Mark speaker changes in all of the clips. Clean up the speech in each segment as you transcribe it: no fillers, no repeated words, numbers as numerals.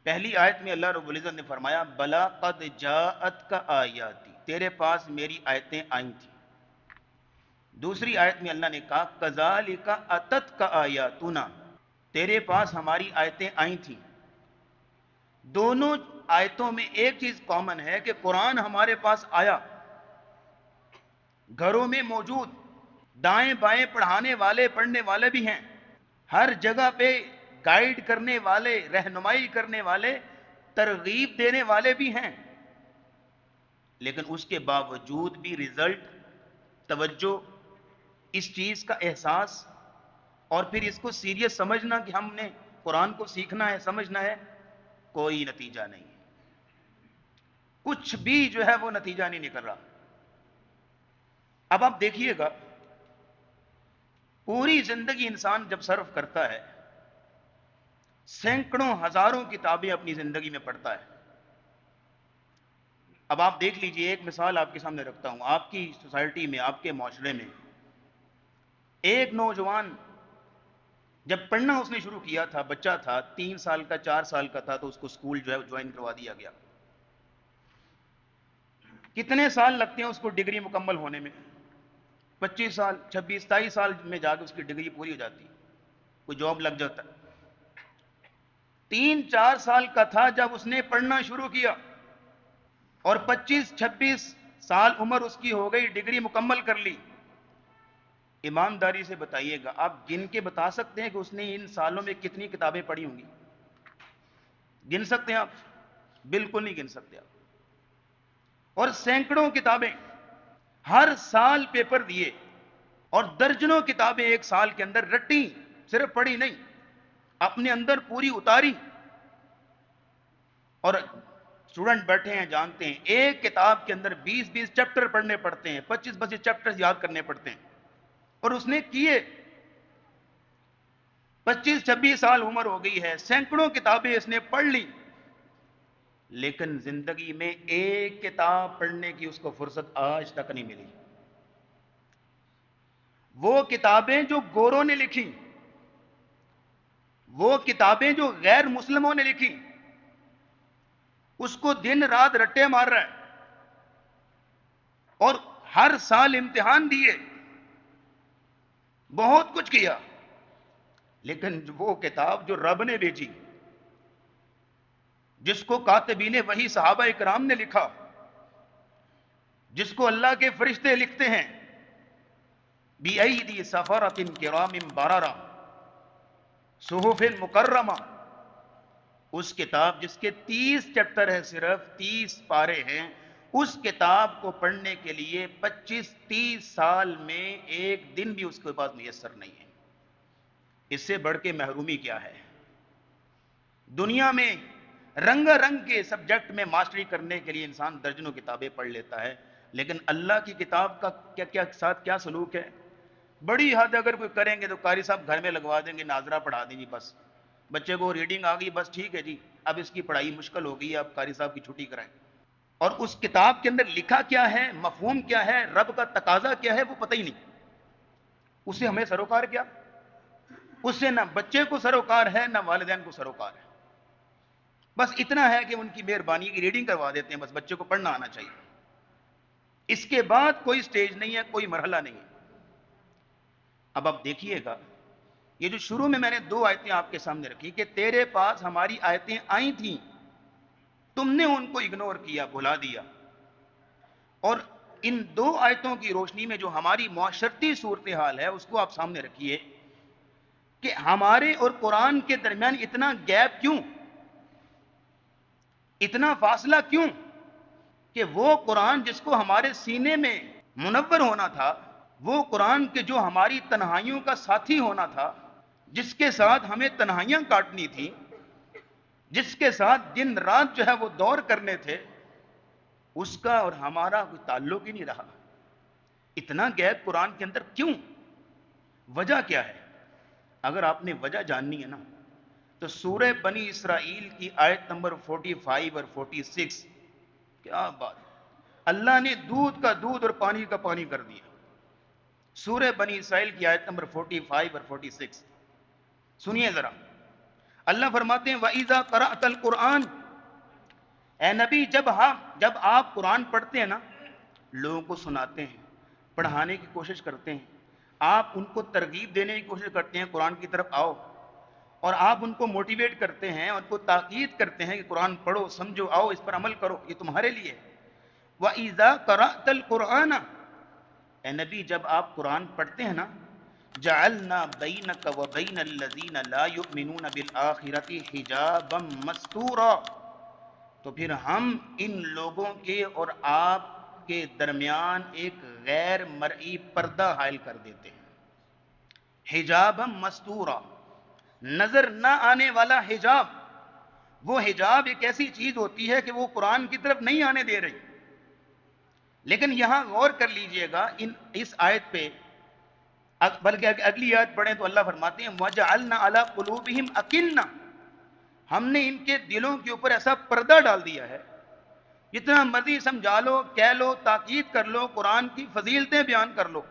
Speaker 1: پہلی آیت میں اللہ رب العزت نے فرمایا بلا قد جاءت کا آیاتی، تیرے پاس میری آیتیں آئی تھیں۔ دوسری آیت میں اللہ نے کہا کذالک اتت کا آیاتنا، تیرے پاس ہماری آیتیں آئی تھیں۔ دونوں آیتوں میں ایک چیز کامن ہے کہ قرآن ہمارے پاس آیا، گھروں میں موجود، دائیں بائیں پڑھانے والے پڑھنے والے بھی ہیں، ہر جگہ پہ گائیڈ کرنے والے، رہنمائی کرنے والے، ترغیب دینے والے بھی ہیں، لیکن اس کے باوجود بھی رزلٹ، توجہ، اس چیز کا احساس اور پھر اس کو سیریس سمجھنا کہ ہم نے قرآن کو سیکھنا ہے، سمجھنا ہے، کوئی نتیجہ نہیں ہے، کچھ بھی جو ہے وہ نتیجہ نہیں نکل رہا۔ اب آپ دیکھیے گا، پوری زندگی انسان جب صرف کرتا ہے، سینکڑوں ہزاروں کتابیں اپنی زندگی میں پڑھتا ہے۔ اب آپ دیکھ لیجئے، ایک مثال آپ کے سامنے رکھتا ہوں، آپ کی سوسائٹی میں، آپ کے معاشرے میں ایک نوجوان جب پڑھنا اس نے شروع کیا تھا، بچہ تھا، 3 سال کا 4 سال کا تھا، تو اس کو اسکول جو ہے جوائن کروا دیا گیا۔ کتنے سال لگتے ہیں اس کو ڈگری مکمل ہونے میں؟ 25 سال، 26 27 سال میں جا کے اس کی ڈگری پوری ہو جاتی، کوئی جاب لگ جاتا ہے۔ 3 4 سال کا تھا جب اس نے پڑھنا شروع کیا، اور 25 26 سال عمر اس کی ہو گئی، ڈگری مکمل کر لی۔ ایمانداری سے بتائیے گا، آپ گن کے بتا سکتے ہیں کہ اس نے ان سالوں میں کتنی کتابیں پڑھی ہوں گی؟ گن سکتے ہیں آپ؟ بالکل نہیں گن سکتے آپ۔ اور سینکڑوں کتابیں، ہر سال پیپر دیے، اور درجنوں کتابیں ایک سال کے اندر رٹی، صرف پڑھی نہیں، اپنے اندر پوری اتاری۔ اور اسٹوڈنٹ بیٹھے ہیں، جانتے ہیں ایک کتاب کے اندر 20 20 چیپٹر پڑھنے پڑتے ہیں، 25 25 چیپٹر یاد کرنے پڑتے ہیں، اور اس نے کیے۔ 25 26 سال عمر ہو گئی ہے، سینکڑوں کتابیں اس نے پڑھ لی، لیکن زندگی میں ایک کتاب پڑھنے کی اس کو فرصت آج تک نہیں ملی۔ وہ کتابیں جو گوروں نے لکھی، وہ کتابیں جو غیر مسلموں نے لکھی، اس کو دن رات رٹے مار رہا ہے، اور ہر سال امتحان دیے، بہت کچھ کیا، لیکن وہ کتاب جو رب نے بھیجی، جس کو کاتبین وحی صحابہ اکرام نے لکھا، جس کو اللہ کے فرشتے لکھتے ہیں بِأَيْدِي سَفَرَةٍ كِرَامٍ بَرَرَةٍ صُحُفٍ مُكَرَّمَةٍ، اس کتاب جس کے 30 چیپٹر ہیں، صرف 30 پارے ہیں، اس کتاب کو پڑھنے کے لیے 25 30 سال میں ایک دن بھی اس کے پاس میسر نہیں ہے۔ اس سے بڑھ کے محرومی کیا ہے؟ دنیا میں رنگ رنگ کے سبجیکٹ میں ماسٹری کرنے کے لیے انسان درجنوں کتابیں پڑھ لیتا ہے، لیکن اللہ کی کتاب کا ساتھ کیا سلوک ہے؟ بڑی حد اگر کوئی کریں گے تو قاری صاحب گھر میں لگوا دیں گے، ناظرہ پڑھا دیں گے، بس بچے کو ریڈنگ آ گئی، بس ٹھیک ہے جی، اب اس کی پڑھائی مشکل ہو گئی ہے، اب قاری صاحب کی چھٹی کرائیں۔ اور اس کتاب کے اندر لکھا کیا ہے، مفہوم کیا ہے، رب کا تقاضا کیا ہے، وہ پتہ ہی نہیں۔ اس سے ہمیں سروکار کیا؟ اس سے نہ بچے کو سروکار ہے، نہ والدین کو سروکار ہے۔ بس اتنا ہے کہ ان کی مہربانی کی ریڈنگ کروا دیتے ہیں، بس بچے کو پڑھنا آنا چاہیے۔ اس کے بعد کوئی سٹیج نہیں ہے، کوئی مرحلہ نہیں ہے۔ اب آپ دیکھیے گا، یہ جو شروع میں نے 2 آیتیں آپ کے سامنے رکھی کہ تیرے پاس ہماری آیتیں آئی تھیں، تم نے ان کو اگنور کیا، بھلا دیا۔ اور ان 2 آیتوں کی روشنی میں جو ہماری معاشرتی صورتحال ہے، اس کو آپ سامنے رکھیے کہ ہمارے اور قرآن کے درمیان اتنا گیپ کیوں، اتنا فاصلہ کیوں، کہ وہ قرآن جس کو ہمارے سینے میں منور ہونا تھا، وہ قرآن کے جو ہماری تنہائیوں کا ساتھی ہونا تھا، جس کے ساتھ ہمیں تنہائیاں کاٹنی تھی، جس کے ساتھ دن رات جو ہے وہ دور کرنے تھے، اس کا اور ہمارا کوئی تعلق ہی نہیں رہا۔ اتنا گیپ قرآن کے اندر کیوں؟ وجہ کیا ہے؟ اگر آپ نے وجہ جاننی ہے نا، تو سورہ بنی اسرائیل کی آیت نمبر 45 اور 46، کیا بات! اللہ نے دودھ کا دودھ اور پانی کا پانی کر دیا۔ سورہ بنی اسرائیل کی آیت نمبر 45 اور 46 سنیے ذرا۔ اللہ فرماتے ہیں وَإِذَا قَرَأْتَ الْقُرْآنَ، اے نبی جب آپ قرآن پڑھتے ہیں نا، لوگوں کو سناتے ہیں، پڑھانے کی کوشش کرتے ہیں، آپ ان کو ترغیب دینے کی کوشش کرتے ہیں قرآن کی طرف آؤ، اور آپ ان کو موٹیویٹ کرتے ہیں، ان کو تاکید کرتے ہیں کہ قرآن پڑھو، سمجھو، آؤ اس پر عمل کرو، یہ تمہارے لیے ہے۔ وَإِذَا قَرَأْتَ الْقُرْآنَ، اے نبی جب آپ قرآن پڑھتے ہیں نا، جَعَلْنَا بَيْنَكَ وَبَيْنَ الَّذِينَ لَا يُؤْمِنُونَ بِالْآخِرَةِ حِجَابًا مَسْتُورًا، تو پھر ہم ان لوگوں کے اور آپ کے درمیان ایک غیر مرئی پردہ حائل کر دیتے ہیں۔ حجابًا مستورا، نظر نہ آنے والا حجاب۔ وہ حجاب ایک ایسی چیز ہوتی ہے کہ وہ قرآن کی طرف نہیں آنے دے رہی، لیکن یہاں غور کر لیجئے گا اس آیت پہ، بلکہ اگلی آیت پڑھیں تو اللہ فرماتے ہیں وَجَعَلْنَا عَلَىٰ قُلُوبِهِمْ أَكِنَّةً، ہم نے ان کے دلوں کے اوپر ایسا پردہ ڈال دیا ہے، جتنا مرضی سمجھا لو، کہہ لو، تاکید کر لو، قرآن کی فضیلتیں بیان کر لو،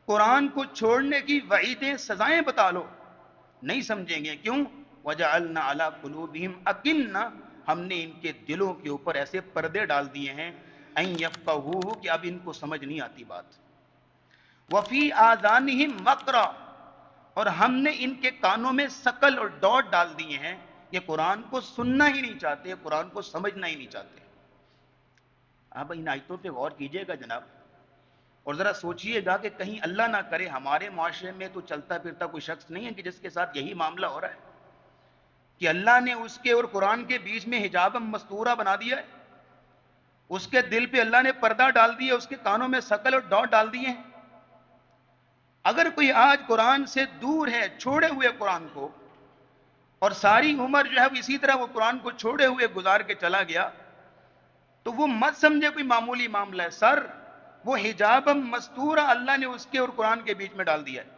Speaker 1: قرآن کو چھوڑنے کی وعیدیں، سزائیں بتا لو، نہیں سمجھیں گے۔ کیوں؟ وَجَعَلْنَا عَلَىٰ قُلُوبِهِمْ أَكِنَّةً، ہم نے ان کے دلوں کے اوپر ایسے پردے ڈال دیے ہیں أَن يَفْقَهُوهُ، کہ اب ان کو سمجھ نہیں آتی بات۔ وَفِي آذَانِهِمْ وَقْرًا، اور ہم نے ان کے کانوں میں سکل اور ڈاٹ ڈال دیے ہیں، یہ قرآن کو سننا ہی نہیں چاہتے، قرآن کو سمجھنا ہی نہیں چاہتے۔ اب ان آیتوں پہ غور کیجئے گا جناب، اور ذرا سوچئے گا کہ کہیں اللہ نہ کرے ہمارے معاشرے میں تو چلتا پھرتا کوئی شخص نہیں ہے کہ جس کے ساتھ یہی معاملہ ہو رہا ہے کہ اللہ نے اس کے اور قرآن کے بیچ میں حجاب مستورہ بنا دیا ہے، اس کے دل پہ اللہ نے پردہ ڈال دیا، اس کے کانوں میں سکل اور ڈاٹ ڈال دیے ہیں۔ اگر کوئی آج قرآن سے دور ہے، چھوڑے ہوئے قرآن کو، اور ساری عمر جو ہے اسی طرح وہ قرآن کو چھوڑے ہوئے گزار کے چلا گیا، تو وہ مت سمجھے کوئی معمولی معاملہ ہے، سر وہ حجاب مستورہ اللہ نے اس کے اور قرآن کے بیچ میں ڈال دیا ہے۔